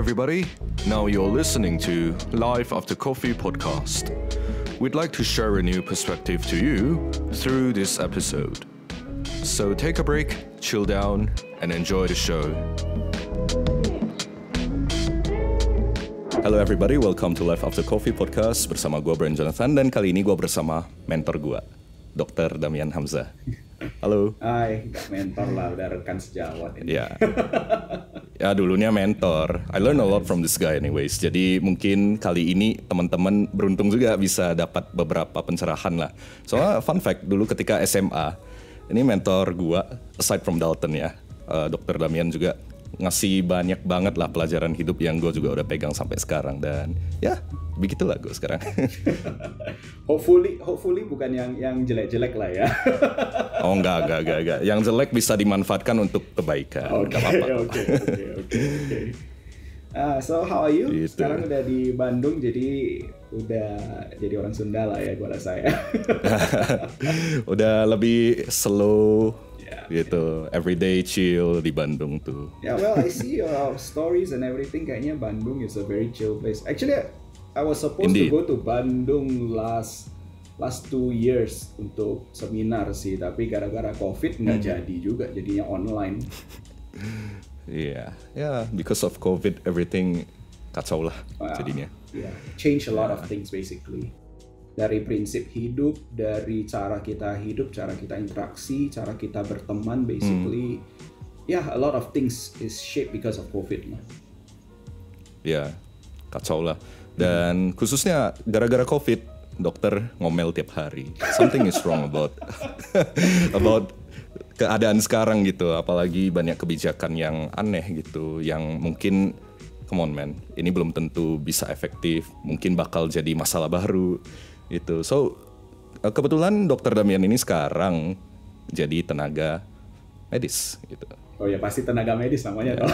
everybody. Now you're listening to Life After Coffee podcast. We'd like to share a new perspective to you through this episode. So take a break, chill down, and enjoy the show. Hello everybody, welcome to Life After Coffee podcast bersama gue Brian Jonathan, dan kali ini gue bersama mentor gue, Dr. Damian Hamzah. Halo. Hai, gak mentor lah, udah rekan sejawat ini. Ya dulunya mentor. I learn a lot from this guy anyways. Jadi mungkin kali ini teman-teman beruntung juga bisa dapat beberapa pencerahan lah. Soalnya fun fact, dulu ketika SMA, ini mentor gue, aside from Dalton ya, Dr. Damian juga ngasih banyak banget lah pelajaran hidup yang gue juga udah pegang sampai sekarang. Dan ya begitulah gue sekarang. Hopefully bukan yang jelek-jelek lah ya. Oh enggak. Yang jelek bisa dimanfaatkan untuk kebaikan. Oke. So how are you? Gitu. Sekarang udah di Bandung, jadi udah jadi orang Sunda lah ya gue rasa ya. Udah lebih slow. Gitu, everyday chill di Bandung tuh. Yeah, well, I see your stories and everything. Kayaknya Bandung is a very chill place. Actually, I was supposed to go to Bandung last 2 years untuk seminar sih, tapi gara-gara COVID nggak jadi juga, jadinya online. Yeah, because of COVID everything kacau lah jadinya. Yeah, change a lot of things basically. Dari prinsip hidup, dari cara kita hidup, cara kita interaksi, cara kita berteman, basically, a lot of things is shaped because of COVID. Ya, kacau lah. Dan khususnya gara-gara COVID, dokter ngomel tiap hari. Something is wrong about keadaan sekarang gitu. Apalagi banyak kebijakan yang aneh gitu, yang mungkin, come on man, ini belum tentu bisa efektif. Mungkin bakal jadi masalah baru. Gitu. So kebetulan Dr. Damian ini sekarang jadi tenaga medis gitu. Oh ya, pasti tenaga medis namanya toh.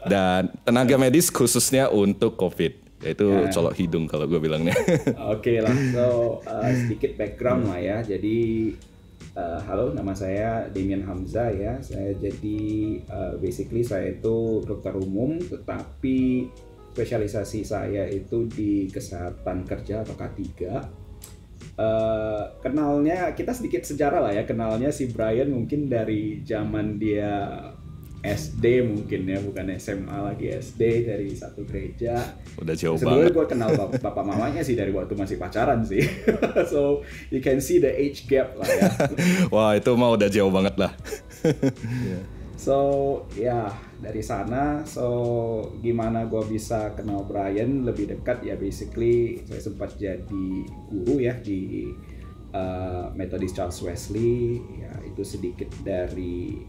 Dan tenaga medis khususnya untuk COVID, yaitu colok hidung kalau gue bilangnya. Oke lah, so sedikit background lah ya. Jadi halo, nama saya Damian Hamzah ya. Saya jadi basically saya itu dokter umum, tetapi spesialisasi saya itu di kesehatan kerja atau K3. Kenalnya, kita sedikit sejarah lah ya. Kenalnya si Brian mungkin dari zaman dia SD mungkin ya, bukan SMA lagi, SD, dari satu gereja. Udah jauh Sebenarnya banget. gue kenal bapak mamanya sih dari waktu masih pacaran sih. So you can see the age gap lah ya. Wah, itu mah udah jauh banget lah. So dari sana, gimana gue bisa kenal Brian lebih dekat ya, basically saya sempat jadi guru ya di Methodist Charles Wesley ya. Itu sedikit dari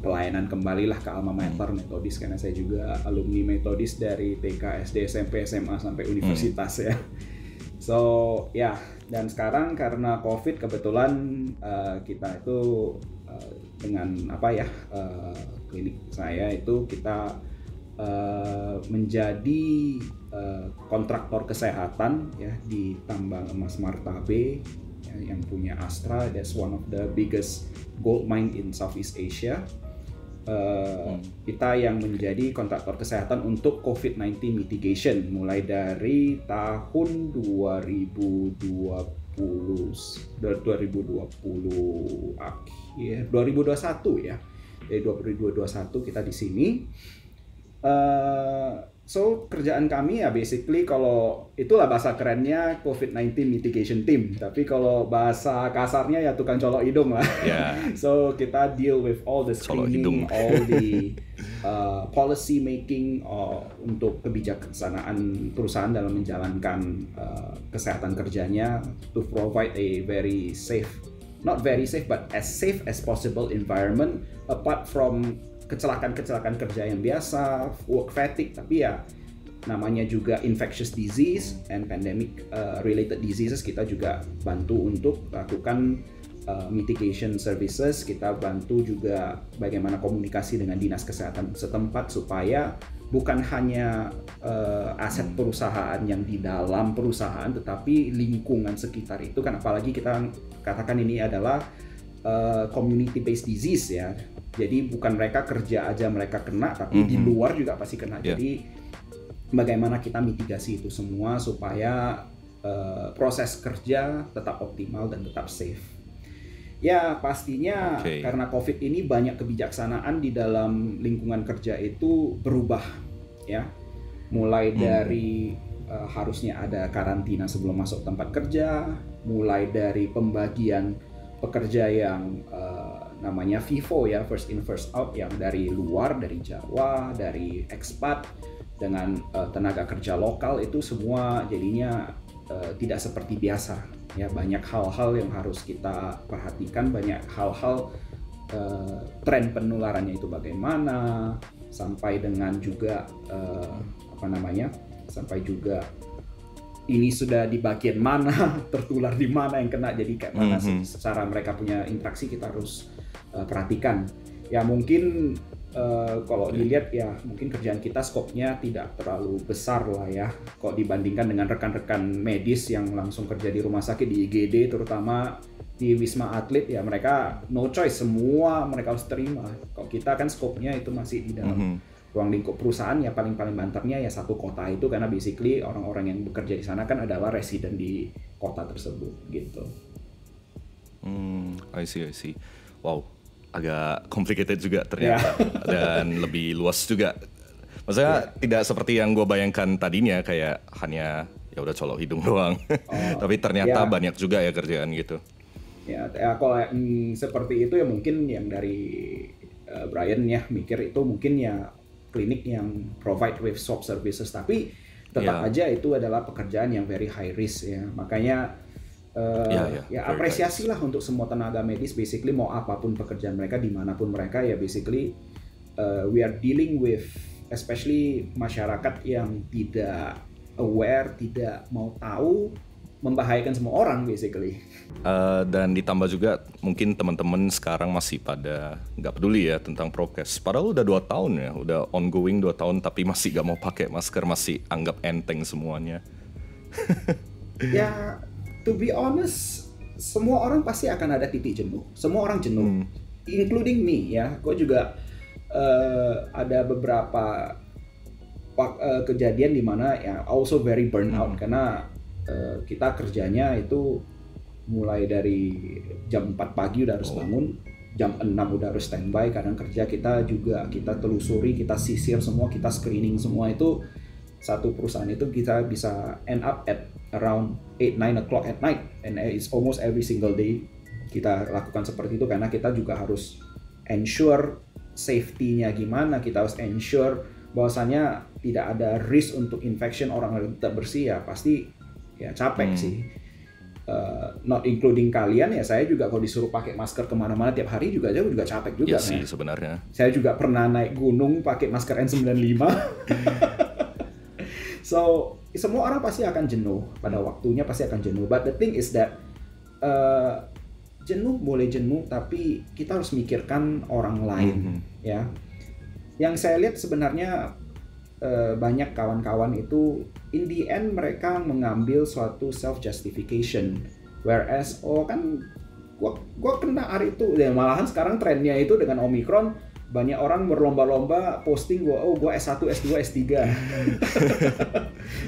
pelayanan kembali lah ke alma mater Methodist, karena saya juga alumni Methodist dari TK, SD, SMP, SMA sampai universitas ya. So dan sekarang karena COVID kebetulan kita itu dengan klinik saya itu kita menjadi kontraktor kesehatan ya di tambang emas Martabe ya, yang punya Astra. That's one of the biggest gold mine in Southeast Asia. Kita yang menjadi kontraktor kesehatan untuk COVID-19 mitigation mulai dari tahun 2020 akhir 2021 ya. Dari 2021 kita di sini. So kerjaan kami ya basically, kalau itulah bahasa kerennya COVID-19 mitigation team, tapi kalau bahasa kasarnya ya tukang colok hidung lah. So kita deal with all the screening, all the policy making untuk kebijaksanaan perusahaan dalam menjalankan kesehatan kerjanya, to provide a very safe, not very safe but as safe as possible environment, apart from kecelakaan kerja yang biasa, work fatigue, tapi ya namanya juga infectious disease and pandemic related diseases, kita juga bantu untuk lakukan mitigation services. Kita bantu juga bagaimana komunikasi dengan dinas kesehatan setempat supaya bukan hanya aset perusahaan yang di dalam perusahaan, tetapi lingkungan sekitar itu kan, apalagi kita katakan ini adalah community based disease ya. Jadi bukan mereka kerja aja mereka kena, tapi di luar juga pasti kena. Jadi bagaimana kita mitigasi itu semua supaya proses kerja tetap optimal dan tetap safe. Ya pastinya karena COVID ini banyak kebijaksanaan di dalam lingkungan kerja itu berubah ya. Mulai dari harusnya ada karantina sebelum masuk tempat kerja, mulai dari pembagian pekerja yang namanya FIFO ya, first in first out, yang dari luar, dari Jawa, dari ekspat dengan tenaga kerja lokal, itu semua jadinya tidak seperti biasa ya. Banyak hal-hal yang harus kita perhatikan, banyak hal-hal tren penularannya itu bagaimana, sampai dengan juga sampai juga ini sudah di bagian mana, tertular di mana yang kena, jadi kayak mana secara mereka punya interaksi kita harus perhatikan. Ya mungkin kalau dilihat ya mungkin kerjaan kita skopnya tidak terlalu besar lah ya, kok dibandingkan dengan rekan-rekan medis yang langsung kerja di rumah sakit, di IGD terutama di Wisma Atlet ya, mereka no choice, semua mereka harus terima. Kalau kita kan skopnya itu masih di dalam ruang lingkup perusahaan ya, paling banternya ya satu kota itu, karena basically orang-orang yang bekerja di sana kan adalah residen di kota tersebut gitu. I see. Wow, agak complicated juga ternyata dan lebih luas juga. Maksudnya tidak seperti yang gue bayangkan tadinya, kayak hanya ya udah colok hidung doang. Tapi ternyata banyak juga ya kerjaan gitu. Ya kalau seperti itu ya mungkin yang dari Brian ya mikir itu mungkin ya klinik yang provide with swab services, tapi tetap aja itu adalah pekerjaan yang very high risk ya. Makanya apresiasi lah untuk semua tenaga medis, basically mau apapun pekerjaan mereka, dimanapun mereka ya, basically we are dealing with especially masyarakat yang tidak aware, tidak mau tahu, membahayakan semua orang basically. Dan ditambah juga mungkin teman-teman sekarang masih pada nggak peduli ya tentang prokes. Padahal udah 2 tahun ya, udah ongoing 2 tahun tapi masih nggak mau pakai masker, masih anggap enteng semuanya. Ya, to be honest, semua orang pasti akan ada titik jenuh. Semua orang jenuh, including me ya. Gue juga ada beberapa kejadian di mana ya also very burnout karena kita kerjanya itu mulai dari jam 4 pagi udah harus bangun, jam 6 udah harus standby. Kadang kerja kita telusuri, kita sisir semua, kita screening semua itu. Satu perusahaan itu kita bisa end up at around 8-9 o'clock at night, and it's almost every single day kita lakukan seperti itu, karena kita juga harus ensure safety-nya gimana, kita harus ensure bahwasanya tidak ada risk untuk infection, orang yang tidak bersih ya pasti ya capek sih. Not including kalian ya, saya juga kalau disuruh pakai masker kemana-mana tiap hari juga capek juga. Iya sih sebenarnya. Saya juga pernah naik gunung pakai masker N95. So semua orang pasti akan jenuh, pada waktunya pasti akan jenuh. But the thing is that jenuh boleh jenuh, tapi kita harus mikirkan orang lain ya. Yang saya lihat sebenarnya banyak kawan-kawan itu in the end mereka mengambil suatu self justification, whereas kan gua kena hari itu, dan malahan sekarang trennya itu dengan Omicron banyak orang berlomba-lomba posting gua S1, S2, S3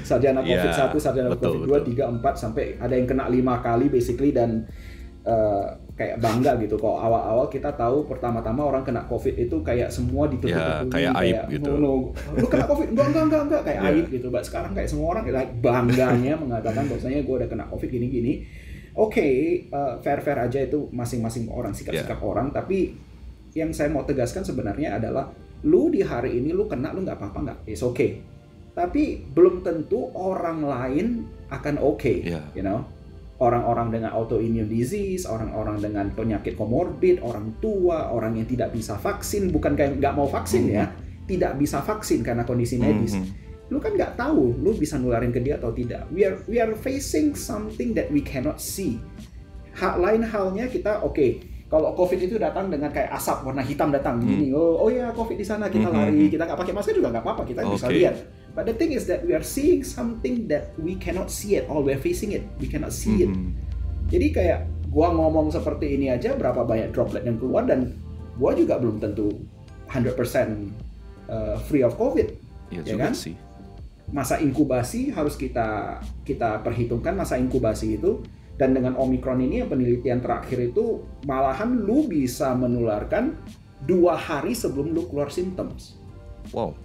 sarjana COVID-1, sarjana COVID-2, 3, 4 sampai ada yang kena 5 kali basically, dan kayak bangga gitu. Kok awal-awal kita tahu pertama-tama orang kena COVID itu kayak semua ditutup-tutupin, kayak aib gitu. Lu kena COVID? Enggak kayak aib gitu. But sekarang kayak semua orang kayak bangganya mengatakan bahwasanya gue udah kena COVID gini-gini. Oke, fair aja itu masing-masing orang, sikap-sikap orang, tapi yang saya mau tegaskan sebenarnya adalah lu di hari ini lu kena, lu nggak apa-apa, nggak, it's okay. Tapi belum tentu orang lain akan you know. Orang-orang dengan autoimmune disease, orang-orang dengan penyakit komorbid, orang tua, orang yang tidak bisa vaksin, bukan kayak nggak mau vaksin ya, tidak bisa vaksin karena kondisi medis. Lu kan nggak tahu lu bisa nularin ke dia atau tidak. We are facing something that we cannot see. Lain halnya kita kalau COVID itu datang dengan kayak asap warna hitam datang gini, oh ya COVID di sana, kita lari, kita nggak pakai masker juga nggak apa-apa, kita bisa lihat. But the thing is that we are seeing something that we cannot see it, or we're facing it, we cannot see it. Jadi kayak gua ngomong seperti ini aja, berapa banyak droplet yang keluar, dan gua juga belum tentu 100% free of COVID, ya kan? Sih. masa inkubasi harus kita perhitungkan masa inkubasi itu. Dan dengan Omicron ini yang penelitian terakhir itu malahan lu bisa menularkan 2 hari sebelum lu keluar symptoms. Wow.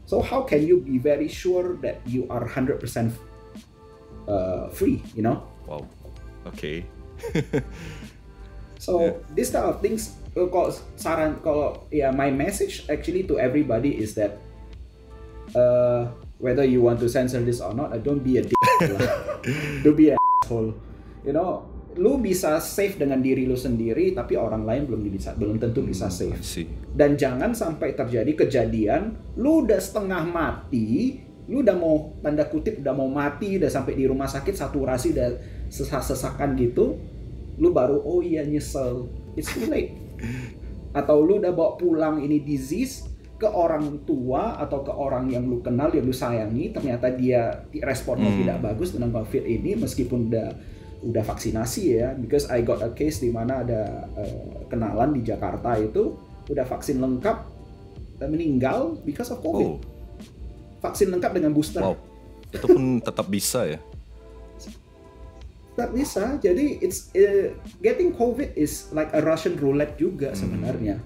So how can you be very sure that you are 100% free, you know? Wow. Okay. So this type of things, my message actually to everybody is that whether you want to censor this or not, don't be a dick. Don't be an asshole. You know, lu bisa safe dengan diri lu sendiri, tapi orang lain belum tentu bisa safe. Dan jangan sampai terjadi kejadian, lu udah setengah mati, lu udah mau tanda kutip udah mau mati, udah sampai di rumah sakit saturasi udah sesak-sesakan gitu, lu baru oh iya nyesel, it's too late. Atau lu udah bawa pulang ini disease ke orang tua atau ke orang yang lu kenal, yang lu sayangi, ternyata dia responnya tidak bagus dengan COVID ini meskipun udah vaksinasi ya, because I got a case di mana ada kenalan di Jakarta itu udah vaksin lengkap dan meninggal because of COVID. Vaksin lengkap dengan booster. Wow. Itu pun tetap bisa ya? Tetap bisa. Jadi it's getting COVID is like a Russian roulette juga sebenarnya.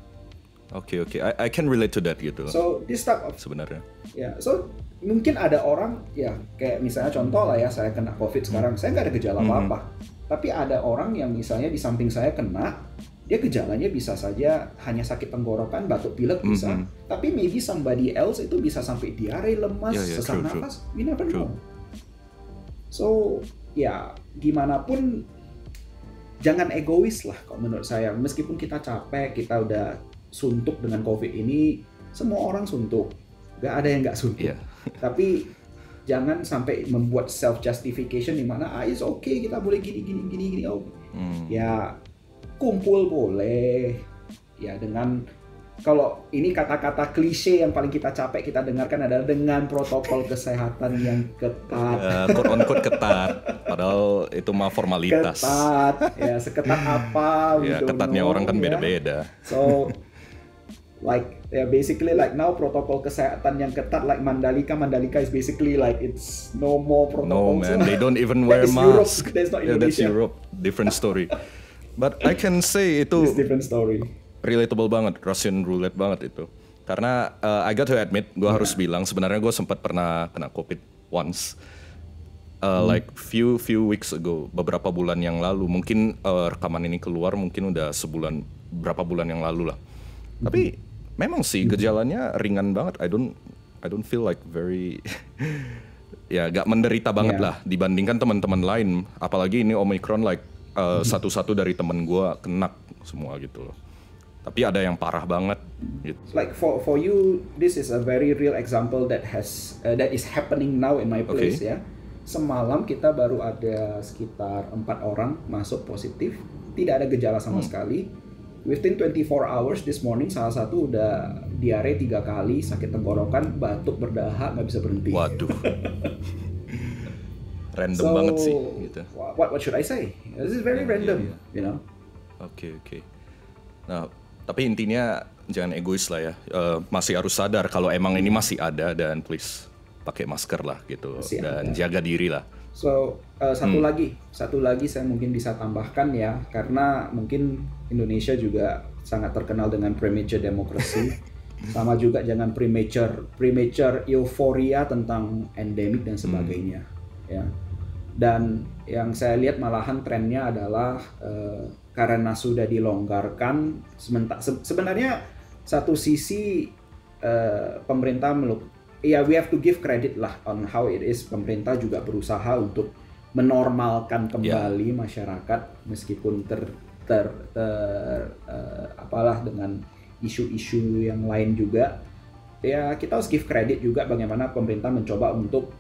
Oke. I can relate to that gitu. So this type of sebenarnya. Ya, so mungkin ada orang ya kayak misalnya contoh lah ya, saya kena COVID sekarang, saya nggak ada gejala apa-apa. Tapi ada orang yang misalnya di samping saya kena, dia gejalanya bisa saja hanya sakit tenggorokan, batuk pilek bisa. Tapi maybe somebody else itu bisa sampai diare, lemas, sesak nafas. We never know. So ya gimana pun jangan egois lah kalau menurut saya. Meskipun kita capek, kita udah suntuk dengan COVID ini, semua orang suntuk. Gak ada yang gak suntuk. Tapi jangan sampai membuat self justification di mana it's okay, kita boleh gini. Ya kumpul boleh. Ya dengan kalau ini kata-kata klise yang paling kita capek kita dengarkan adalah dengan protokol kesehatan yang ketat. Quote on quote ketat. Padahal itu mah formalitas. Ketat. Ya seketat apa? Ya ketatnya orang kan beda-beda. So like basically like now protokol kesehatan yang ketat like Mandalika is basically like it's no more protocol. No man, they don't even wear mask. That's not Indonesia. That's Europe, different story. But I can say itu it's different story. Relatable banget, Russian roulette banget itu. Karena I got to admit, gue harus bilang sebenarnya gue sempat pernah kena COVID once. Like few weeks ago, beberapa bulan yang lalu. Mungkin rekaman ini keluar mungkin udah berapa bulan yang lalu lah. Tapi memang sih gejalanya ringan banget. I don't feel like very ya gak menderita banget lah dibandingkan teman-teman lain. Apalagi ini Omicron like satu-satu dari temen gue kena semua gitu loh. Tapi ada yang parah banget gitu. Like for you, this is a very real example that is happening now in my place ya. Semalam kita baru ada sekitar 4 orang masuk positif, tidak ada gejala sama sekali. Within 24 hours this morning salah satu udah diare 3 kali, sakit tenggorokan, batuk berdahak, nggak bisa berhenti. Waduh. Random banget sih gitu. What should I say? This is very random, you know. Oke. Nah, tapi intinya jangan egois lah ya. Masih harus sadar kalau emang ini masih ada dan please pakai masker lah gitu dan jaga diri lah. So satu lagi saya mungkin bisa tambahkan ya, karena mungkin Indonesia juga sangat terkenal dengan premature democracy. Sama juga jangan premature euforia tentang endemik dan sebagainya ya. Dan yang saya lihat malahan trennya adalah karena sudah dilonggarkan sebenarnya satu sisi pemerintah we have to give credit lah on how it is. Pemerintah juga berusaha untuk menormalkan kembali masyarakat meskipun apalah dengan isu-isu yang lain juga. Ya kita harus give credit juga bagaimana pemerintah mencoba untuk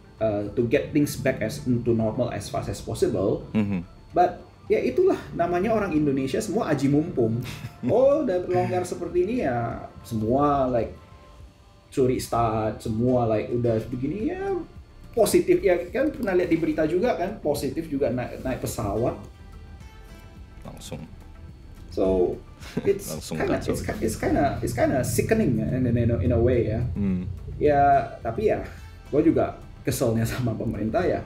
to get things back to normal as fast as possible. But ya itulah namanya orang Indonesia, semua aji mumpung. Udah longgar seperti ini ya semua like curi start, semua like udah begini ya positif ya kan, pernah lihat di berita juga kan, positif juga naik pesawat langsung. So it's kind of sickening in a way ya. Ya tapi ya gue juga keselnya sama pemerintah ya,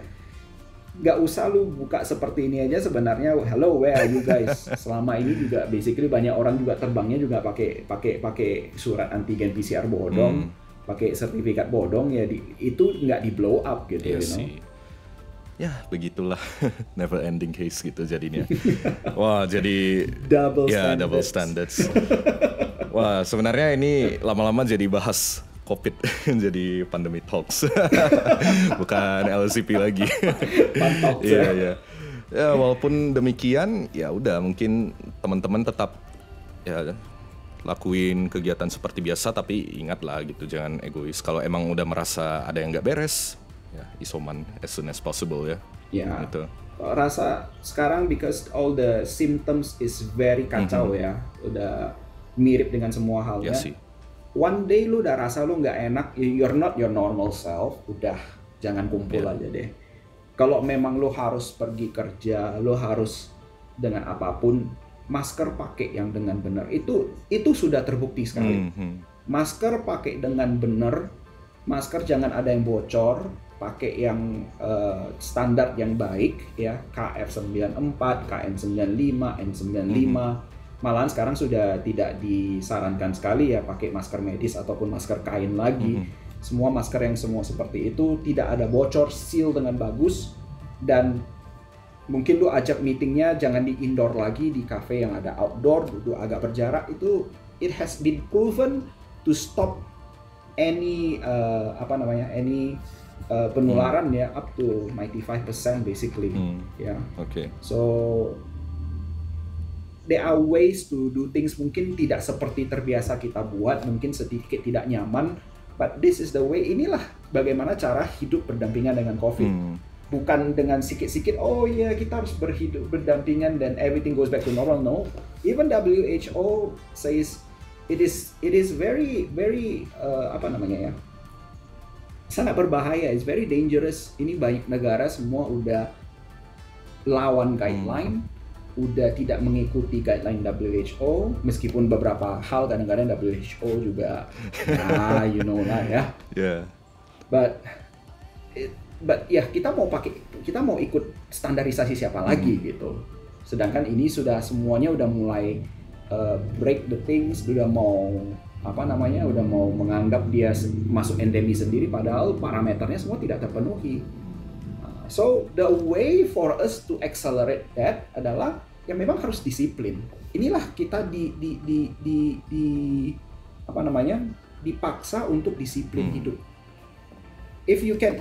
nggak usah lu buka seperti ini aja sebenarnya. Hello, where are you guys? Selama ini juga basically banyak orang juga terbangnya juga pakai surat antigen PCR bodong, pakai sertifikat bodong ya, itu nggak di blow up gitu, you know. Ya begitulah, never ending case gitu jadinya. Wah, jadi double standards. Wah, sebenarnya ini lama-lama jadi bahas COVID jadi pandemic talks, bukan LCP lagi. Iya. Ya walaupun demikian, ya udah mungkin teman-teman tetap ya lakuin kegiatan seperti biasa, tapi ingatlah gitu, jangan egois. Kalau emang udah merasa ada yang nggak beres, ya isoman as soon as possible ya. Ya. Gitu. Rasa sekarang because all the symptoms is very kacau ya, udah mirip dengan semua halnya. Ya sih. One day lu udah rasa lu nggak enak, you're not your normal self, udah jangan kumpul aja deh. Kalau memang lu harus pergi kerja, lu harus dengan apapun, masker pakai yang dengan benar. Itu sudah terbukti sekali. Masker pakai dengan benar, masker jangan ada yang bocor, pakai yang standar yang baik ya, KF94, KN95, N95. Malahan sekarang sudah tidak disarankan sekali ya pakai masker medis ataupun masker kain lagi. Semua masker yang semua seperti itu tidak ada bocor, seal dengan bagus, dan mungkin lu ajak meetingnya jangan di indoor lagi, di cafe yang ada outdoor, duduk agak berjarak. Itu it has been proven to stop any penularan ya, up to 95% basically ya. Okay. So there are ways to do things, mungkin tidak seperti terbiasa kita buat, mungkin sedikit tidak nyaman, but this is the way. Inilah bagaimana cara hidup berdampingan dengan COVID. Bukan dengan sikit-sikit, oh ya kita harus berdampingan dan everything goes back to normal. No, even WHO says it is very sangat berbahaya, it's very dangerous. Ini banyak negara semua udah lawan guideline, udah tidak mengikuti guideline WHO, meskipun beberapa hal kadang-kadang WHO juga you know lah ya. Yeah. But ya kita mau ikut standarisasi siapa lagi gitu. Sedangkan ini sudah semuanya udah mulai break the things, udah mau udah mau menganggap dia masuk endemi sendiri, padahal parameternya semua tidak terpenuhi. So the way for us to accelerate that adalah ya memang harus disiplin. Inilah kita dipaksa untuk disiplin hidup. If you can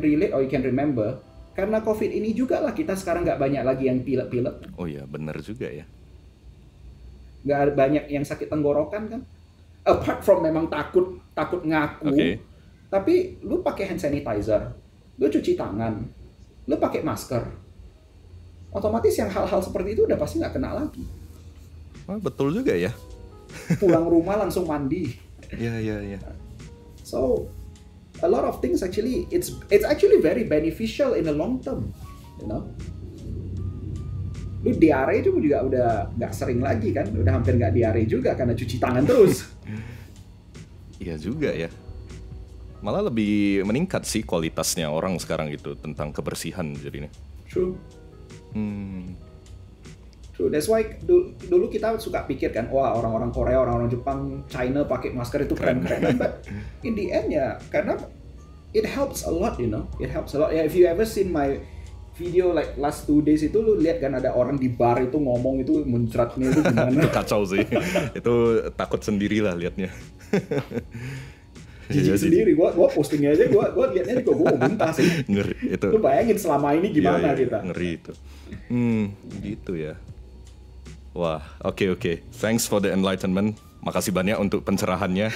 relate or you can remember, karena COVID ini juga lah kita sekarang nggak banyak lagi yang pilek-pilek. Oh iya, benar juga ya. Nggak banyak yang sakit tenggorokan kan. Apart from memang takut ngaku. Okay. Tapi lu pakai hand sanitizer, lu cuci tangan, lu pakai masker, otomatis yang hal-hal seperti itu udah pasti nggak kena lagi. Oh, betul juga ya. Pulang rumah langsung mandi. Iya. So a lot of things actually it's actually very beneficial in the long term, you know. Lu diare itu juga udah nggak sering lagi kan, udah hampir nggak diare juga karena cuci tangan terus. Iya juga ya. Malah lebih meningkat sih kualitasnya orang sekarang gitu tentang kebersihan jadinya. True. True. That's why dulu kita suka pikir kan, wah orang-orang Korea, orang-orang Jepang, China pakai masker itu keren-keren. But in the end ya, karena it helps a lot, you know. It helps a lot. Yeah, if you ever seen my video like last 2 days itu, lu lihat kan ada orang di bar itu ngomong itu muncratnya itu gimana? Itu kacau sih. Itu takut sendirilah liatnya. Jijik sendiri, gua postingnya aja, gua liatnya juga gua muntah sih. Ngeri itu. Lu bayangin selama ini gimana kita. Ngeri itu. Gitu ya. Wah, oke. Thanks for the enlightenment. Makasih banyak untuk pencerahannya.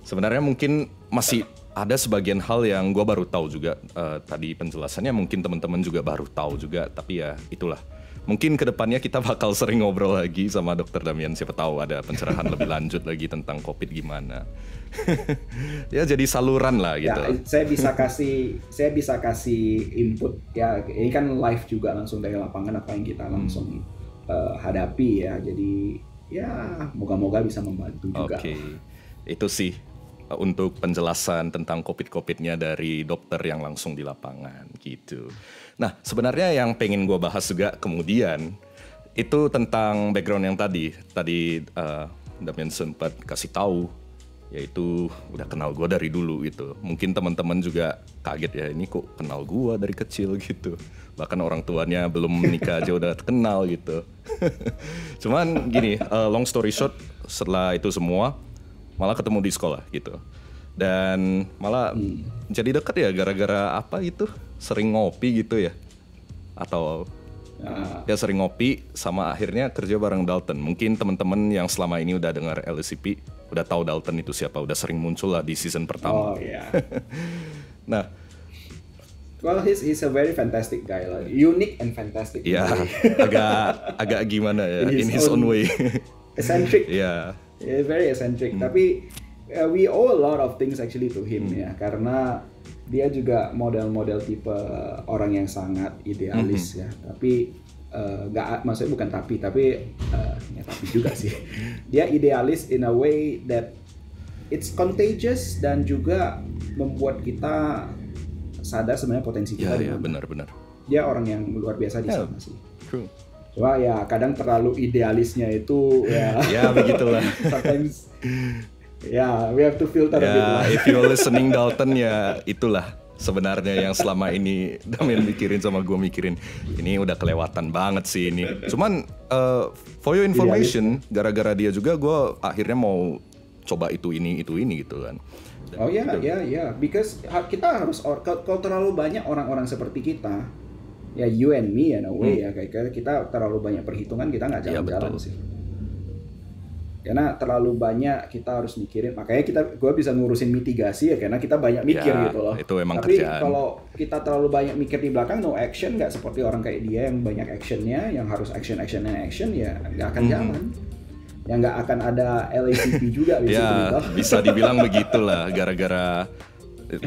Sebenarnya mungkin masih ada sebagian hal yang gua baru tahu juga. Tadi penjelasannya mungkin teman-teman juga baru tahu juga. Tapi ya itulah. Mungkin kedepannya kita bakal sering ngobrol lagi sama Dr. Damian. Siapa tahu ada pencerahan lebih lanjut lagi tentang COVID gimana. Ya jadi saluran lah gitu. Ya, saya bisa kasih input ya. Ini kan live juga langsung dari lapangan apa yang kita langsung hadapi ya. Jadi ya moga-moga bisa membantu juga. Oke. Itu sih untuk penjelasan tentang COVID-nya dari dokter yang langsung di lapangan gitu. Nah, sebenarnya yang pengen gue bahas juga kemudian itu tentang background yang tadi Damian sempat kasih tahu, yaitu udah kenal gue dari dulu gitu. Mungkin teman-teman juga kaget ya, ini kok kenal gue dari kecil gitu. Bahkan orang tuanya belum menikah aja udah kenal gitu. Cuman gini, long story short, setelah itu semua malah ketemu di sekolah gitu. Dan malah jadi dekat ya gara-gara apa gitu, sering ngopi gitu ya. Atau ya sering ngopi sama akhirnya kerja bareng Dalton. Mungkin teman-teman yang selama ini udah dengar LSCP udah tahu Dalton itu siapa, udah sering muncul lah di season pertama. Oh iya. Nah, well, he's a very fantastic guy lah, unique and fantastic. Ya, agak gimana ya, in his own way. Eccentric. Yeah. Yeah, very eccentric. Tapi we owe a lot of things actually to him ya, karena dia juga model-model tipe orang yang sangat idealis ya. Tapi maksudnya bukan tapi ya tapi juga sih. Dia idealis in a way that it's contagious dan juga membuat kita sadar sebenarnya potensi kita. Ya, benar-benar. Dia orang yang luar biasa di sana sih. True. Cuma ya kadang terlalu idealisnya itu ya. Ya begitulah. Sometimes ya we have to filter a bit lah. If you're listening Dalton ya itulah sebenarnya yang selama ini Damian mikirin sama gue mikirin. Ini udah kelewatan banget sih ini. Cuman for your information, gara-gara dia juga gue akhirnya mau coba itu ini gitu kan. Dan oh ya, because kita harus kalau terlalu banyak orang-orang seperti kita, ya you and me in a way ya, kayak kita terlalu banyak perhitungan, kita nggak jalan-jalan sih. Karena terlalu banyak kita harus mikirin, makanya gue bisa ngurusin mitigasi ya karena kita banyak mikir gitu loh. Itu emang tapi kerjaan. Kalau kita terlalu banyak mikir di belakang, no action, nggak seperti orang kayak dia yang banyak actionnya, yang harus action ya nggak akan jalan. Ya nggak akan ada LACP juga ya, bisa dibilang begitulah, gara-gara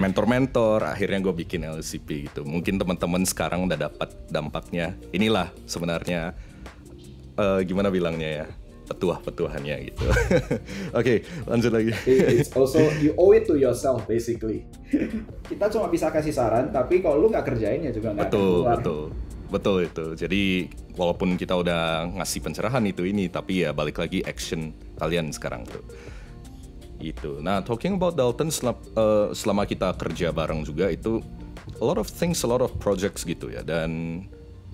mentor-mentor akhirnya gue bikin LCP gitu. Mungkin teman-teman sekarang udah dapat dampaknya. Inilah sebenarnya gimana bilangnya ya, petuah-petuahannya gitu. Oke, lanjut lagi. It's also you owe it to yourself basically. Kita cuma bisa kasih saran, tapi kalau lu nggak kerjain ya juga nggak akan keluar. Betul itu. Jadi walaupun kita udah ngasih pencerahan ini, tapi ya balik lagi action kalian sekarang tuh. Itu. Nah, talking about Dalton, selama kita kerja bareng juga itu a lot of things, a lot of projects gitu ya, dan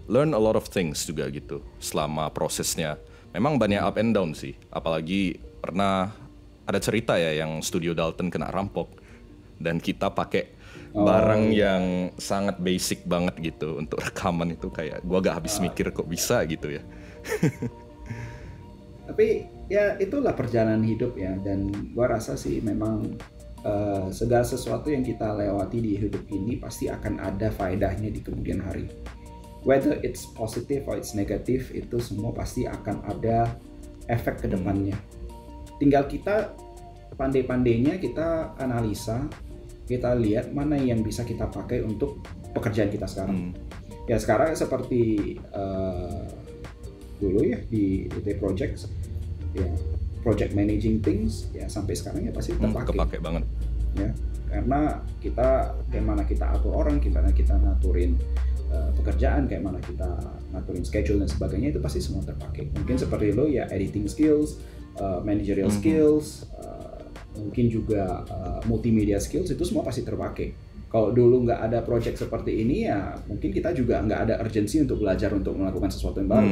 learn a lot of things juga gitu selama prosesnya. Memang banyak up and down sih, apalagi pernah ada cerita ya yang studio Dalton kena rampok dan kita pakai barang yang sangat basic banget gitu untuk rekaman itu, kayak gua gak habis mikir kok bisa gitu ya. Tapi ya itulah perjalanan hidup ya, dan gua rasa sih memang segala sesuatu yang kita lewati di hidup ini pasti akan ada faedahnya di kemudian hari. Whether it's positive or it's negative, itu semua pasti akan ada efek ke depannya. Tinggal kita pandai-pandainya kita analisa, kita lihat mana yang bisa kita pakai untuk pekerjaan kita sekarang. Ya sekarang seperti dulu ya di project, ya project managing things, ya sampai sekarang ya pasti terpakai. Kepake banget. Ya, karena kita kayak mana kita atur orang, gimana kita ngaturin pekerjaan, kayak mana kita ngaturin schedule dan sebagainya, itu pasti semua terpakai. Mungkin seperti lo ya editing skills, managerial skills, mungkin juga multimedia skills, itu semua pasti terpakai. Kalau dulu nggak ada project seperti ini ya mungkin kita juga nggak ada urgensi untuk belajar untuk melakukan sesuatu yang baru.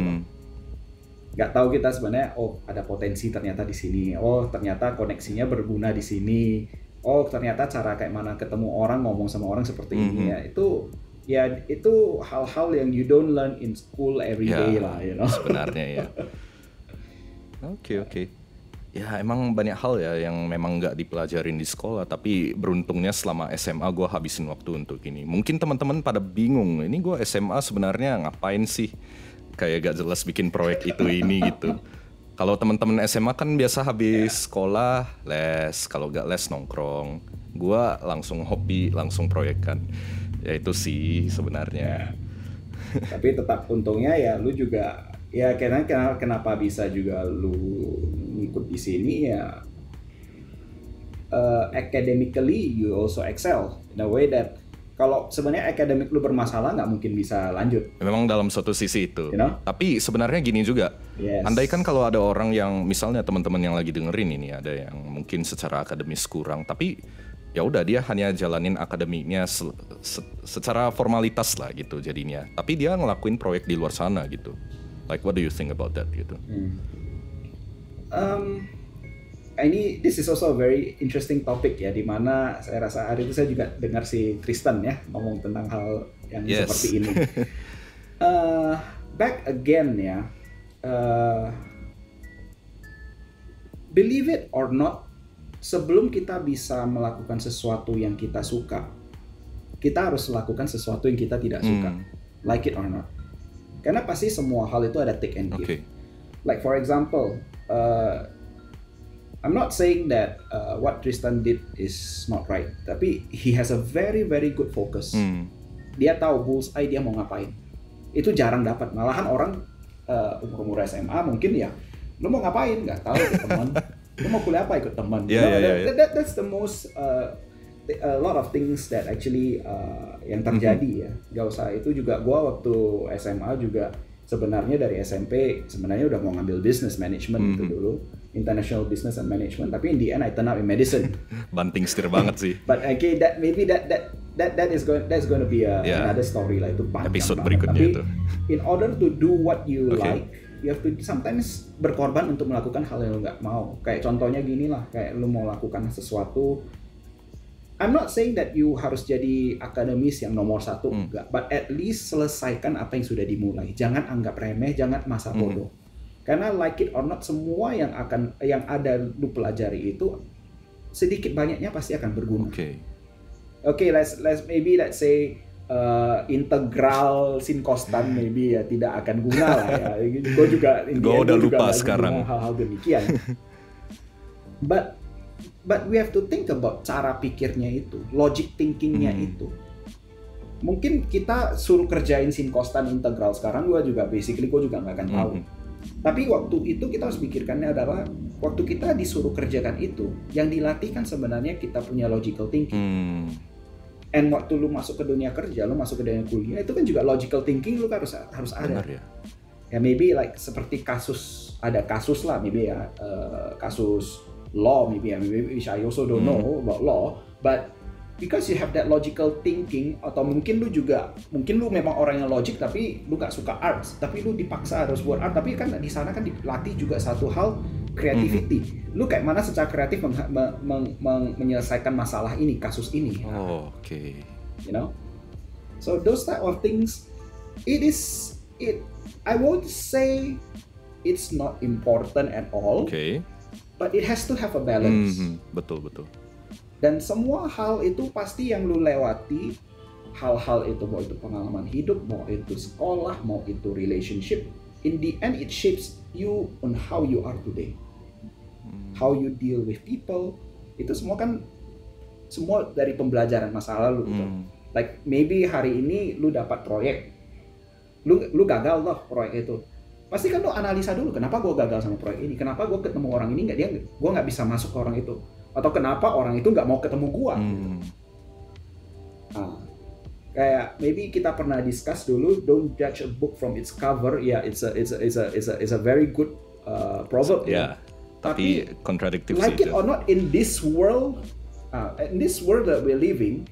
Nggak tahu kita sebenarnya, oh ada potensi ternyata di sini, oh ternyata koneksinya berguna di sini, oh ternyata cara kayak mana ketemu orang, ngomong sama orang seperti ini ya. Itu hal-hal yang you don't learn in school every day lah, you know. Sebenarnya ya. Oke. Ya emang banyak hal ya yang memang nggak dipelajarin di sekolah, tapi beruntungnya selama SMA gue habisin waktu untuk ini. Mungkin teman-teman pada bingung, ini gue SMA sebenarnya ngapain sih? Kayak gak jelas bikin proyek itu ini gitu. Kalau teman-teman SMA kan biasa habis sekolah les, kalau gak les nongkrong. Gue langsung hobi, langsung proyekan. Ya itu sih sebenarnya. Tapi tetap untungnya ya lu juga ya kenapa bisa juga lu ngikut di sini ya academically you also excel in a way that kalau sebenarnya akademik lu bermasalah nggak mungkin bisa lanjut. Memang dalam suatu sisi itu. Tapi sebenarnya gini juga. Andai kan kalau ada orang yang misalnya teman-teman yang lagi dengerin ini ada yang mungkin secara akademis kurang, tapi ya udah dia hanya jalanin akademiknya secara formalitas lah gitu jadinya. Tapi dia ngelakuin proyek di luar sana gitu. Like what do you think about that gitu? This is also a very interesting topic ya, dimana saya rasa hari itu saya juga dengar si Tristan ya ngomong tentang hal yang seperti ini. Back again ya, believe it or not, sebelum kita bisa melakukan sesuatu yang kita suka, kita harus melakukan sesuatu yang kita tidak suka, like it or not. Karena pasti semua hal itu ada take and give. Like for example, I'm not saying that what Tristan did is not right, tapi he has a very very good focus. Dia tahu bullseye dia mau ngapain. Itu jarang dapat. Malahan orang umur SMA mungkin ya, lu mau ngapain? Nggak tahu, ikut teman. Lu mau kuliah apa? Ikut teman. That's the most a lot of things that actually yang terjadi ya. Gak usah itu juga. Gua waktu SMA juga sebenarnya dari SMP sebenarnya udah mau ngambil business management itu dulu, international business and management, tapi in the end I turn out in medicine. Banting setir banget sih. But okay, that that's going to be another story lah, itu panjang episode banget. Berikutnya Tapi itu. in order to do what you like, you have to sometimes berkorban untuk melakukan hal yang lu nggak mau. Kayak contohnya gini lah, kayak lu mau lakukan sesuatu. I'm not saying that you harus jadi akademis yang nomor satu, enggak. But at least selesaikan apa yang sudah dimulai. Jangan anggap remeh, jangan masa bodoh. Karena like it or not, semua yang ada lu pelajari itu sedikit banyaknya pasti akan berguna. Okay, let's say integral sin kostan maybe ya tidak akan guna lah ya. Gue juga udah lupa sekarang hal-hal demikian. But we have to think about cara pikirnya itu, logic thinkingnya itu. Mungkin kita suruh kerjain sin kostan integral sekarang, gue juga nggak akan tahu. Tapi waktu itu kita harus pikirkannya adalah waktu kita disuruh kerjakan itu, yang dilatih kan sebenarnya kita punya logical thinking. And waktu lu masuk ke dunia kerja, lu masuk ke dunia kuliah, itu kan juga logical thinking lu kan harus ada. Benar, ya. Ya maybe like seperti ada kasus lah, maybe ya kasus law, maybe which I also don't know about law, but because you have that logical thinking, atau mungkin lu memang orang yang logic tapi lu gak suka arts, tapi lu dipaksa harus buat art, tapi kan di sana kan dilatih juga satu hal creativity. Lu kayak mana secara kreatif menyelesaikan masalah ini, kasus ini. You know, so those type of things, I won't say it's not important at all. But it has to have a balance. Betul. Dan semua hal itu pasti yang lu lewati, hal-hal itu, mau itu pengalaman hidup, mau itu sekolah, mau itu relationship, in the end it shapes you on how you are today. How you deal with people, itu semua dari pembelajaran masa lalu gitu. Like maybe hari ini lu dapat proyek, lu gagal loh proyek itu. Pasti kan lo analisa dulu, kenapa gue gagal sama proyek ini, kenapa gue ketemu orang ini gue nggak bisa masuk ke orang itu, atau kenapa orang itu nggak mau ketemu gue. Kayak maybe kita pernah discuss dulu, don't judge a book from its cover. It's a very good proverb. Tapi kontradiktif like it or not, in this world that we're living,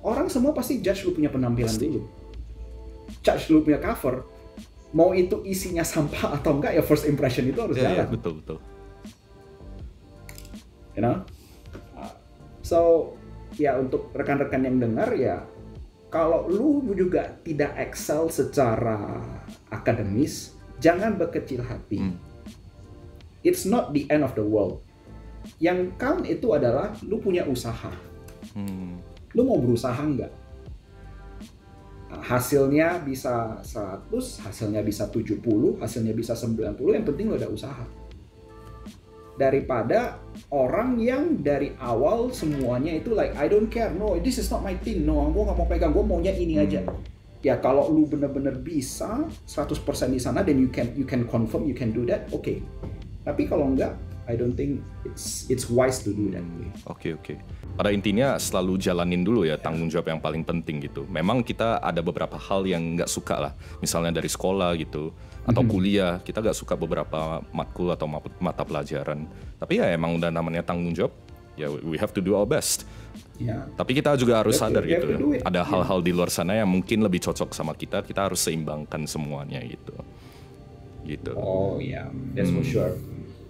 orang semua pasti judge lu punya penampilan dulu, judge lu punya cover. Mau itu isinya sampah atau enggak, ya first impression itu harus jalan. Betul. You know? So, ya untuk rekan-rekan yang dengar ya, kalau lu juga tidak excel secara akademis, jangan berkecil hati. It's not the end of the world. Yang count itu adalah lu punya usaha. Lu mau berusaha enggak? Hasilnya bisa 100, hasilnya bisa 70, hasilnya bisa 90, yang penting lo ada usaha. Daripada orang yang dari awal semuanya itu like, I don't care, no, this is not my thing, no, gue gak mau pegang, gue maunya ini aja. Ya kalau lu bener-bener bisa 100% di sana, then you can confirm, you can do that, okay. Tapi kalau enggak, I don't think it's wise to do that way. Oke. Pada intinya selalu jalanin dulu ya tanggung jawab yang paling penting gitu. Memang kita ada beberapa hal yang nggak suka lah, misalnya dari sekolah gitu atau kuliah kita nggak suka beberapa matkul atau mata pelajaran. Tapi ya emang udah namanya tanggung jawab, ya we have to do our best. Yeah. Tapi kita juga harus sadar gitu. Ada hal-hal di luar sana yang mungkin lebih cocok sama kita harus seimbangkan semuanya gitu. Oh ya, that's for sure.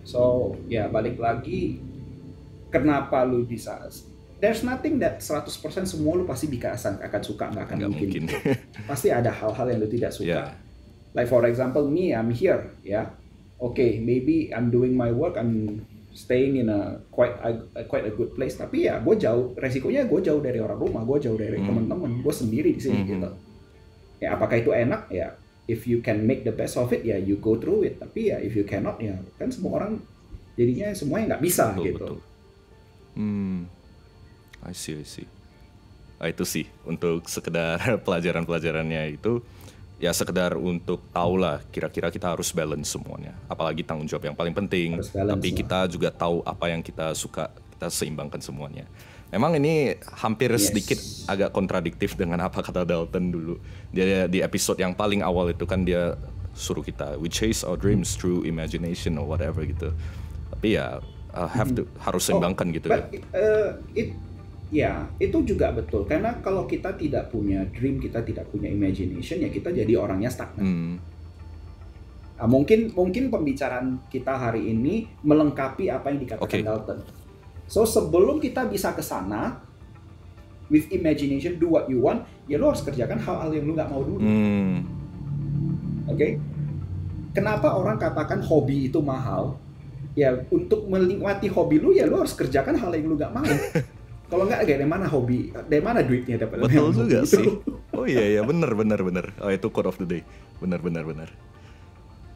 So ya balik lagi, kenapa lu bisa? There's nothing that 100% semua lu pasti akan suka, nggak akan mungkin. Pasti ada hal-hal yang lu tidak suka. Yeah. Like for example, me, I'm here, ya. Okay, maybe I'm doing my work, I'm staying in a quite a good place. Tapi ya, gue jauh, resikonya gue jauh dari orang rumah, gue jauh dari teman-teman, gue sendiri di sini gitu. Ya, apakah itu enak? Ya, if you can make the best of it, ya you go through it. Tapi ya, if you cannot, ya kan semua orang jadinya semuanya nggak bisa gitu. I see. Itu sih untuk sekedar pelajarannya itu ya sekedar untuk tahu lah kira-kira kita harus balance semuanya. Apalagi tanggung jawab yang paling penting. Tapi kita juga tahu apa yang kita suka, kita seimbangkan semuanya. Memang ini hampir sedikit agak kontradiktif dengan apa kata Dalton dulu. Dia di episode yang paling awal itu kan dia suruh kita we chase our dreams through imagination or whatever gitu. Tapi ya harus seimbangkan gitu ya. Itu juga betul. Karena kalau kita tidak punya dream, kita tidak punya imagination, ya kita jadi orangnya stagnan. Nah, mungkin pembicaraan kita hari ini melengkapi apa yang dikatakan Dalton. So sebelum kita bisa ke sana, with imagination, do what you want, ya lo harus kerjakan hal-hal yang lo nggak mau dulu. Oke? Kenapa orang katakan hobi itu mahal? Ya untuk menikmati hobi lu, ya lo harus kerjakan hal yang lo nggak mau. Kalau nggak, dari mana hobi, dari mana duitnya dapat? Betul juga sih. Oh iya, benar. Oh itu quote of the day. Benar.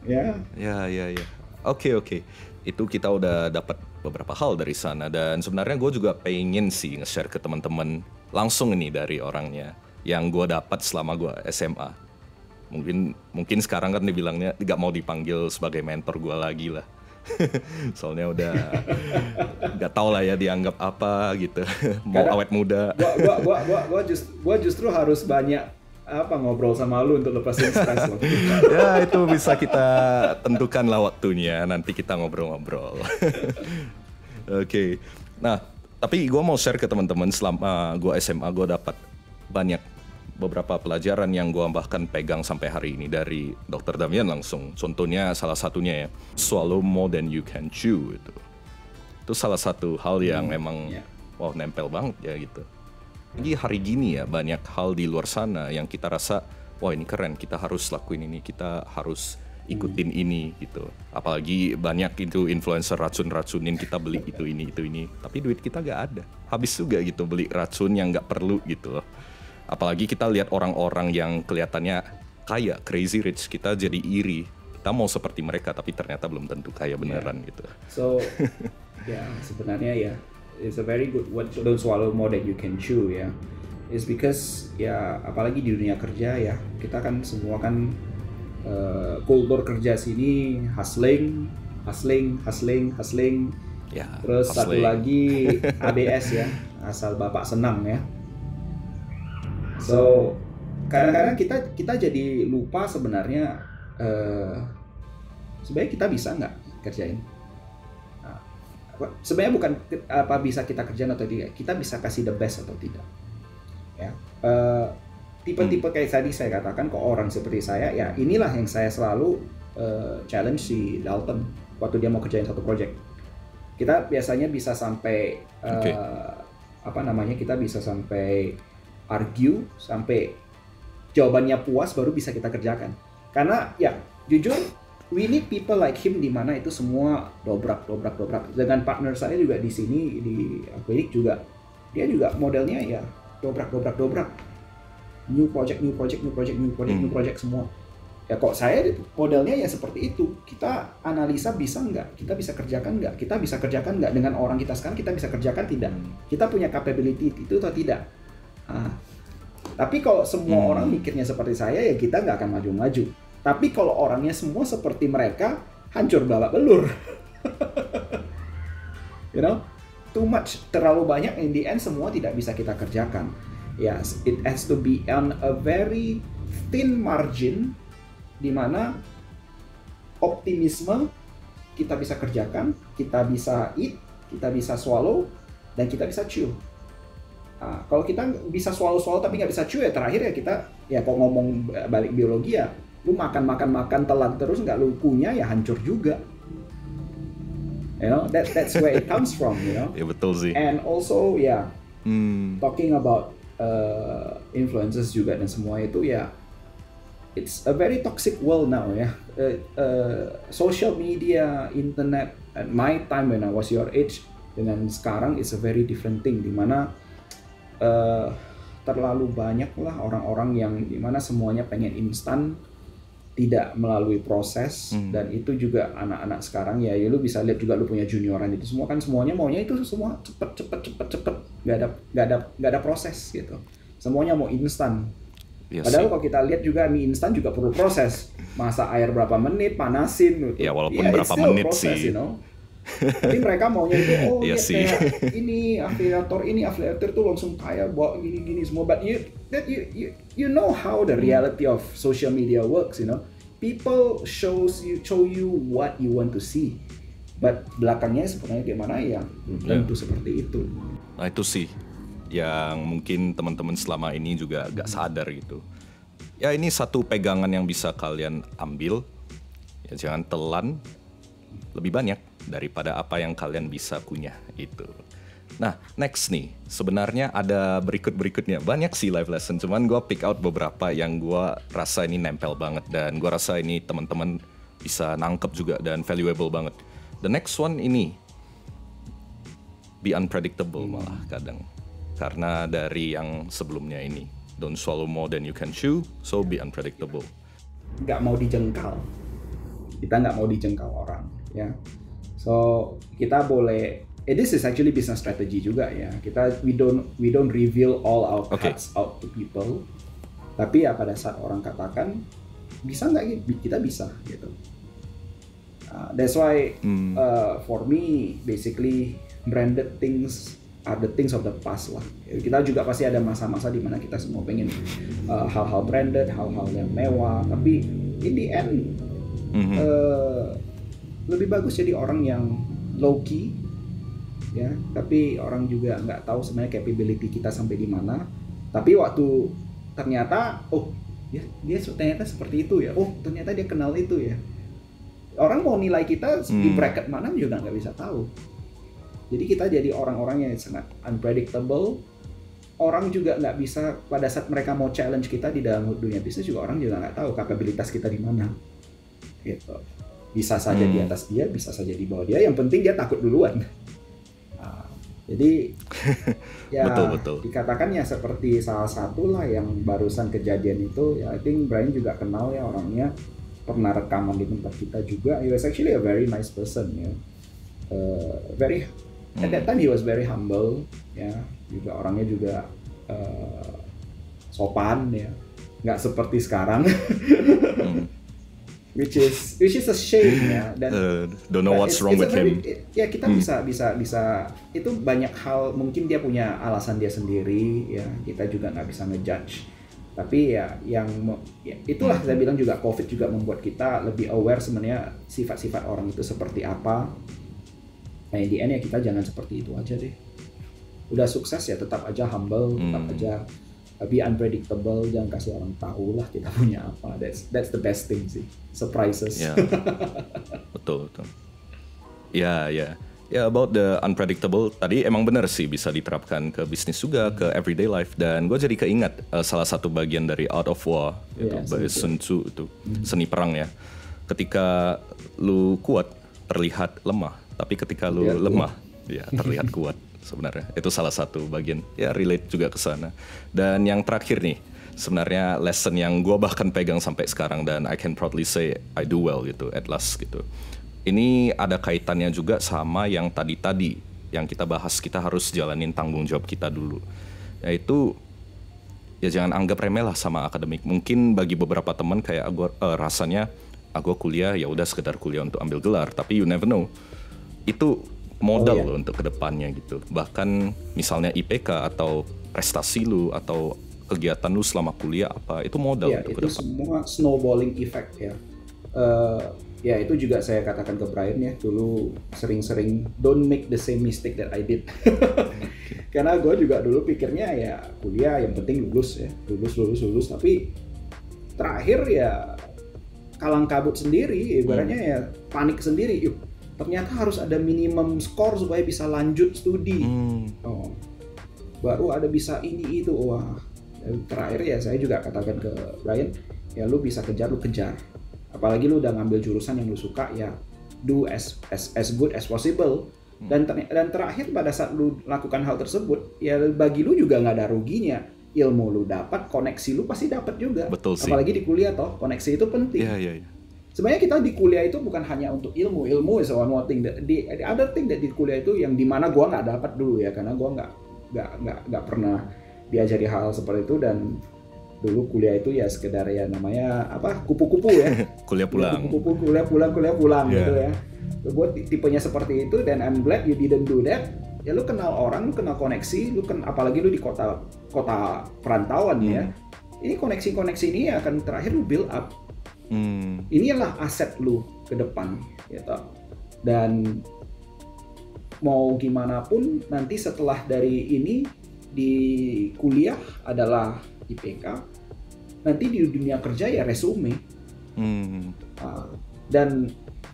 Ya. Oke. Itu kita udah dapat beberapa hal dari sana, dan sebenarnya gue juga pengen sih nge-share ke teman-teman langsung ini dari orangnya yang gue dapat selama gue SMA. Mungkin sekarang kan dibilangnya nggak mau dipanggil sebagai mentor gue lagi lah. Soalnya udah nggak tahu lah ya dianggap apa gitu. Mau awet muda. Gua justru harus banyak ngobrol sama lu untuk lepasin stres lo. Ya itu bisa kita tentukan lah waktunya, nanti kita ngobrol-ngobrol. Oke. Nah tapi gue mau share ke teman-teman, selama gue SMA gue dapat banyak beberapa pelajaran yang gue bahkan pegang sampai hari ini dari Dr. Damian langsung. Contohnya salah satunya ya, swallow more than you can chew itu salah satu hal yang emang wow nempel banget ya gitu. Jadi hari gini ya banyak hal di luar sana yang kita rasa wah ini keren, kita harus lakuin ini, kita harus ikutin ini gitu. Apalagi banyak itu influencer racun-racunin kita beli itu ini, tapi duit kita gak ada, habis juga gitu beli racun yang gak perlu gitu loh. Apalagi kita lihat orang-orang yang kelihatannya kaya, crazy rich, kita jadi iri. Kita mau seperti mereka, tapi ternyata belum tentu kaya beneran gitu. So, sebenarnya ya, it's a very good word. Don't swallow more than you can chew ya. It's because ya, apalagi di dunia kerja ya, kita kan semua kan kultur kerja sini hustling. Ya, terus hustling. Satu lagi ABS ya, asal bapak senang ya. So kadang-kadang kita jadi lupa sebenarnya kita bisa nggak kerjain. Sebenarnya bukan apa bisa kita kerjain atau tidak, kita bisa kasih the best atau tidak. Ya, tipe-tipe kayak tadi saya katakan ke orang seperti saya, ya inilah yang saya selalu challenge si Dalton waktu dia mau kerjain satu project. Kita biasanya bisa sampai kita bisa sampai argue sampai jawabannya puas baru bisa kita kerjakan. Karena ya jujur we need people like him di mana itu semua dobrak. Dengan partner saya juga di sini di Aquinic juga, dia juga modelnya ya dobrak. New project semua. Ya kok saya modelnya ya seperti itu. Kita analisa bisa nggak? Kita bisa kerjakan nggak? Kita bisa kerjakan nggak dengan orang kita sekarang? Kita bisa kerjakan tidak? Kita punya capability itu atau tidak? Tapi kalau semua orang mikirnya seperti saya, ya kita nggak akan maju-maju. Tapi kalau orangnya semua seperti mereka, hancur babak belur. you know, too much, terlalu banyak, in the end semua tidak bisa kita kerjakan. Yes, it has to be on a very thin margin, di mana optimisme kita bisa kerjakan, kita bisa eat, kita bisa swallow, dan kita bisa chew. Kalau kita bisa swallow tapi nggak bisa chew, ya terakhir ya kita, ya kalau ngomong balik biologi ya, lu makan telan terus nggak lu punya, ya hancur juga. You know, that's where it comes from, you know. Ya betul sih. And also ya, talking about influencers juga dan semua itu ya, it's a very toxic world now ya. Social media, internet, at my time when I was your age dengan sekarang is a very different thing, dimana terlalu banyak lah orang-orang yang dimana semuanya pengen instan, tidak melalui proses. Dan itu juga anak-anak sekarang ya lu bisa lihat juga, lu punya junioran itu semua kan semuanya maunya itu semua cepet, nggak ada proses gitu, semuanya mau instan. Yes, padahal kalau kita lihat juga mie instan juga perlu proses, masak air berapa menit, panasin gitu. Ya walaupun berapa menit proses, sih, you know? Tapi mereka maunya itu kayak ini afiliator tuh langsung kaya bawa gini semua. But you know how the reality of social media works, you know. People show you what you want to see. But belakangnya sebenarnya gimana ya tentu seperti itu. Nah itu sih yang mungkin teman-teman selama ini juga gak sadar gitu. Ya ini satu pegangan yang bisa kalian ambil. Ya jangan telan lebih banyak daripada apa yang kalian bisa punya itu. Nah, next nih, sebenarnya ada berikutnya. Banyak sih life lesson, cuman gue pick out beberapa yang gue rasa ini nempel banget. Dan gue rasa ini teman-teman bisa nangkep juga dan valuable banget. The next one ini, be unpredictable malah kadang. Karena dari yang sebelumnya ini, don't swallow more than you can chew, so be unpredictable. Nggak mau dijengkal. Kita nggak mau dijengkal orang, ya. So kita boleh, this is actually business strategy juga ya. We don't reveal all our cards out to people. Tapi ya pada saat orang katakan bisa nggak, kita bisa gitu. That's why for me basically branded things are the things of the past lah. Kita juga pasti ada masa-masa di mana kita semua pengen hal-hal branded, hal-hal yang mewah. Tapi in the end lebih bagus jadi orang yang low key, ya. Tapi orang juga nggak tahu sebenarnya capability kita sampai di mana. Tapi waktu ternyata, dia ternyata seperti itu ya. Ternyata dia kenal itu ya. Orang mau nilai kita di bracket mana juga nggak bisa tahu. Jadi kita jadi orang-orang yang sangat unpredictable. Orang juga nggak bisa, pada saat mereka mau challenge kita di dalam dunia bisnis juga orang juga nggak tahu kapabilitas kita di mana. Gitu. Bisa saja di atas dia, bisa saja di bawah dia. Yang penting dia takut duluan. Jadi ya betul. Dikatakan ya seperti salah satu lah yang barusan kejadian itu. Ya, I think Brian juga kenal ya orangnya. Pernah rekaman di tempat kita juga. He was actually a very nice person ya. At that time he was very humble ya. Juga orangnya juga sopan ya. Nggak seperti sekarang. Which is a shame ya. Dan don't know what's wrong with him. Ya kita bisa itu banyak hal, mungkin dia punya alasan dia sendiri ya. Kita juga nggak bisa ngejudge. Tapi ya itulah saya bilang juga COVID juga membuat kita lebih aware sebenarnya sifat-sifat orang itu seperti apa. Nah in the end ya kita jangan seperti itu aja deh. Udah sukses ya tetap aja humble, tetap aja be unpredictable, jangan kasih orang tahu lah kita punya apa. That's the best thing sih, surprises. Yeah. betul. Ya, about the unpredictable tadi emang benar sih, bisa diterapkan ke bisnis juga, ke everyday life. Dan gue jadi keingat salah satu bagian dari Art of War, itu by Sun Tzu, itu seni perang ya. Ketika lu kuat terlihat lemah, tapi ketika lu lemah ya terlihat kuat. Sebenarnya itu salah satu bagian ya, relate juga ke sana. Dan yang terakhir nih, sebenarnya lesson yang gue bahkan pegang sampai sekarang dan I can proudly say I do well gitu at last gitu. Ini ada kaitannya juga sama yang tadi yang kita bahas, kita harus jalanin tanggung jawab kita dulu. Yaitu ya jangan anggap remeh lah sama akademik. Mungkin bagi beberapa teman kayak rasanya gue kuliah ya udah sekedar kuliah untuk ambil gelar, tapi you never know. Itu modal lo untuk kedepannya gitu. Bahkan misalnya IPK atau prestasi lu atau kegiatan lu selama kuliah apa, itu modal untuk itu kedepan. semua snowballing effect ya. Ya itu juga saya katakan ke Brian ya, dulu sering-sering don't make the same mistake that I did. Karena gue juga dulu pikirnya ya kuliah yang penting lulus ya, lulus, tapi terakhir ya kalang kabut sendiri, ibaratnya ya panik sendiri. Yuk, ternyata harus ada minimum skor supaya bisa lanjut studi. Baru ada bisa ini itu. Wah, terakhir ya saya juga katakan ke Brian, ya lu bisa kejar, lu kejar. Apalagi lu udah ngambil jurusan yang lu suka, ya do as good as possible. Dan terakhir pada saat lu lakukan hal tersebut, ya bagi lu juga nggak ada ruginya. Ilmu lu dapat, koneksi lu pasti dapat juga. Betul sih. Apalagi di kuliah toh, koneksi itu penting. Iya. Sebenarnya kita di kuliah itu bukan hanya untuk ilmu is one more thing. The other thing that di kuliah itu yang dimana gua nggak dapat dulu ya, karena gua nggak pernah diajari hal seperti itu, dan dulu kuliah itu ya sekedar ya namanya apa, kupu-kupu ya. Kuliah pulang Gitu ya. Gue tipenya seperti itu, dan I'm glad you didn't do that. Ya lu kenal orang, lu kenal koneksi, apalagi lu di kota perantauan ya. Ini koneksi ini akan terakhir lu build up. Inilah aset lu ke depan gitu. Dan mau gimana pun nanti setelah dari ini di kuliah adalah IPK, nanti di dunia kerja ya resume. Dan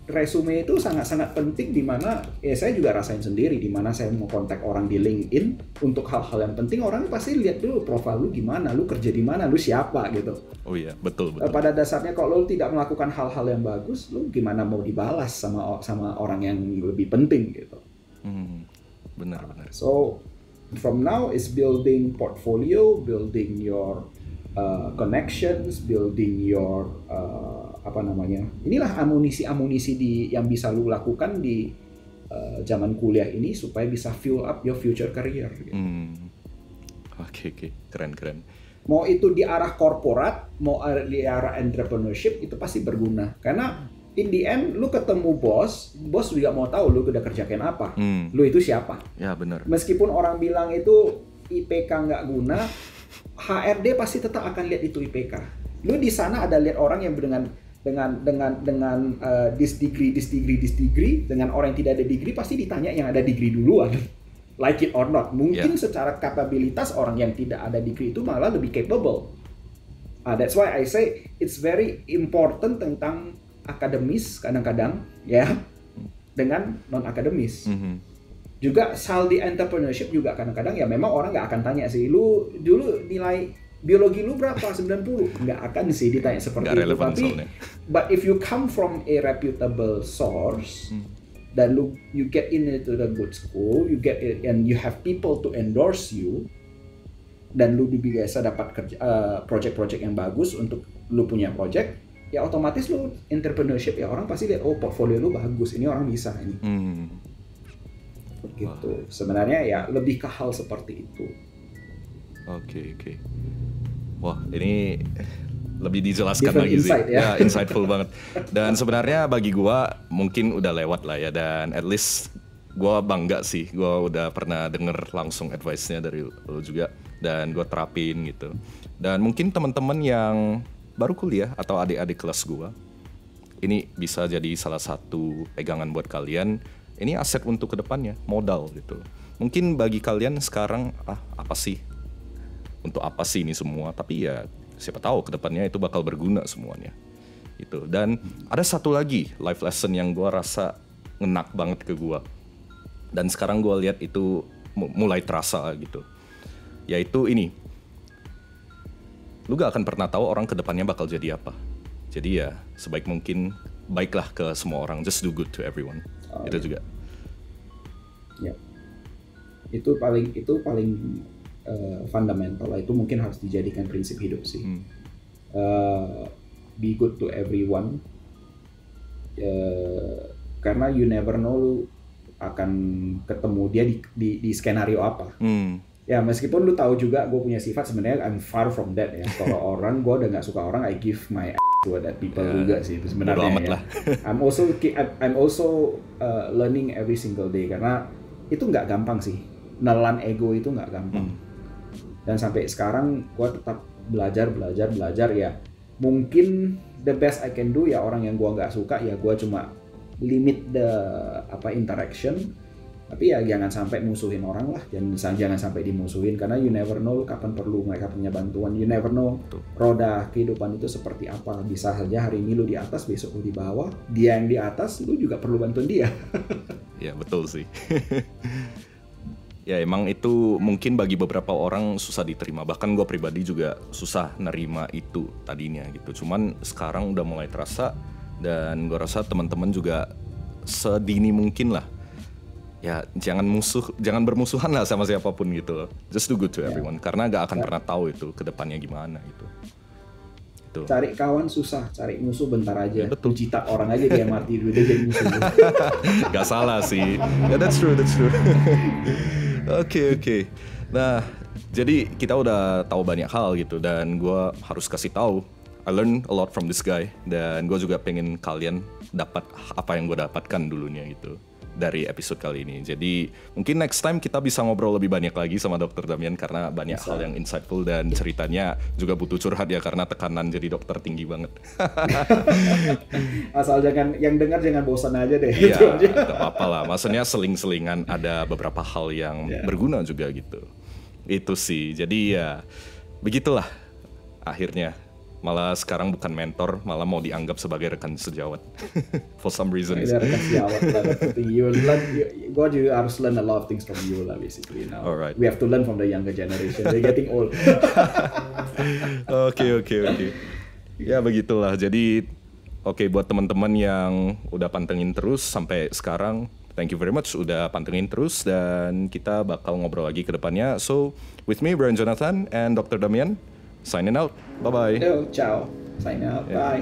resume itu sangat-sangat penting, di mana ya saya juga rasain sendiri, di mana saya mau kontak orang di LinkedIn untuk hal-hal yang penting, orang pasti lihat dulu profil lu gimana, lu kerja di mana, lu siapa gitu. Oh iya, betul. Pada dasarnya kalau lu tidak melakukan hal-hal yang bagus, lu gimana mau dibalas sama orang yang lebih penting gitu. Benar. So from now is building portfolio, building your connections, building your inilah amunisi yang bisa lu lakukan di zaman kuliah ini supaya bisa fuel up your future career. Gitu. Oke, keren. Mau itu di arah korporat, mau di arah entrepreneurship, itu pasti berguna. Karena in the end lu ketemu bos juga mau tahu lu udah kerjain apa, lu itu siapa. Ya benar. Meskipun orang bilang itu IPK nggak guna, HRD pasti tetap akan lihat itu IPK. Lu di sana ada lihat orang yang dengan this degree, dengan orang yang tidak ada degree pasti ditanya yang ada degree duluan. Like it or not, mungkin secara kapabilitas orang yang tidak ada degree itu malah lebih capable. That's why I say it's very important tentang akademis kadang-kadang ya dengan non akademis. Juga hal di entrepreneurship juga kadang-kadang ya memang orang nggak akan tanya sih, lu dulu nilai biologi lu berapa, 90? Nggak akan sih ditanya seperti itu. Tapi but if you come from a reputable source, dan you get into the good school, you get it, and you have people to endorse you, dan lu biasa dapat project-project yang bagus untuk lu punya project, ya otomatis lu entrepreneurship ya orang pasti lihat, oh portfolio lu bagus, ini orang bisa ini. Begitu. Sebenarnya ya lebih ke hal seperti itu. Oke. Wah, ini lebih dijelaskan lagi insight, sih. Ya, insightful banget. Dan sebenarnya bagi gua mungkin udah lewat lah ya, dan at least gua bangga sih. Gua udah pernah denger langsung advice-nya dari lo juga, dan gua terapin gitu. Dan mungkin teman-teman yang baru kuliah atau adik-adik kelas gua, ini bisa jadi salah satu pegangan buat kalian. Ini aset untuk kedepannya, modal gitu. Mungkin bagi kalian sekarang, apa sih? Untuk apa sih ini semua? Tapi ya siapa tahu kedepannya itu bakal berguna semuanya. Gitu. Dan ada satu lagi life lesson yang gue rasa ngenak banget ke gue. Dan sekarang gue lihat itu mulai terasa gitu. Yaitu ini. Lu gak akan pernah tahu orang kedepannya bakal jadi apa. Jadi ya sebaik mungkin baiklah ke semua orang. Just do good to everyone. Itu juga. Ya. Itu paling fundamental lah, itu mungkin harus dijadikan prinsip hidup sih. Be good to everyone, karena you never know akan ketemu dia di skenario apa. Ya meskipun lu tahu juga gue punya sifat sebenarnya I'm far from that ya. Kalau orang, gue udah nggak suka orang, I give my to that people juga sih itu sebenarnya ya. Lah. I'm also learning every single day karena itu nggak gampang sih, nelan ego itu nggak gampang. Dan sampai sekarang gue tetap belajar ya. Mungkin the best I can do ya, orang yang gue nggak suka ya gue cuma limit the interaction. Tapi ya jangan sampai musuhin orang lah, jangan sampai dimusuhin karena you never know kapan perlu mereka punya bantuan, you never know roda kehidupan itu seperti apa. Bisa saja hari ini lu di atas, besok lu di bawah, dia yang di atas, lu juga perlu bantuan dia. Ya betul sih. Ya emang itu mungkin bagi beberapa orang susah diterima, bahkan gue pribadi juga susah nerima itu tadinya gitu. Cuman sekarang udah mulai terasa dan gue rasa teman-teman juga sedini mungkin lah. Ya jangan bermusuhan lah sama siapapun gitu loh. Just do good to everyone karena gak akan pernah tahu itu kedepannya gimana gitu. Cari kawan susah, cari musuh bentar aja. Ya, cita orang aja dia mati dulu dia jadi musuh. Gak salah sih. Ya that's true. Oke. Nah, jadi kita udah tahu banyak hal gitu dan gue harus kasih tahu. I learned a lot from this guy dan gue juga pengen kalian dapat apa yang gue dapatkan dulunya gitu dari episode kali ini. Jadi mungkin next time kita bisa ngobrol lebih banyak lagi sama Dr. Damian karena banyak hal yang insightful dan ceritanya juga butuh curhat ya karena tekanan jadi dokter tinggi banget. Asal yang dengar jangan bosan aja deh. Iya, gak apa-apa lah. Maksudnya seling-selingan ada beberapa hal yang berguna juga gitu. Itu sih. Jadi ya begitulah akhirnya. Malah sekarang bukan mentor, malah mau dianggap sebagai rekan sejawat. For some reason. Rekan sejawat lah. Gue juga harus learn a lot of things from you lah basically. Now. Alright. We have to learn from the younger generation. They're getting old. Oke. Ya begitulah. Jadi buat teman-teman yang udah pantengin terus sampai sekarang, thank you very much udah pantengin terus dan kita bakal ngobrol lagi ke depannya. So, with me Brian Jonathan and Dr. Damian. Signing out. Bye-bye. Ciao. Signing out. Bye.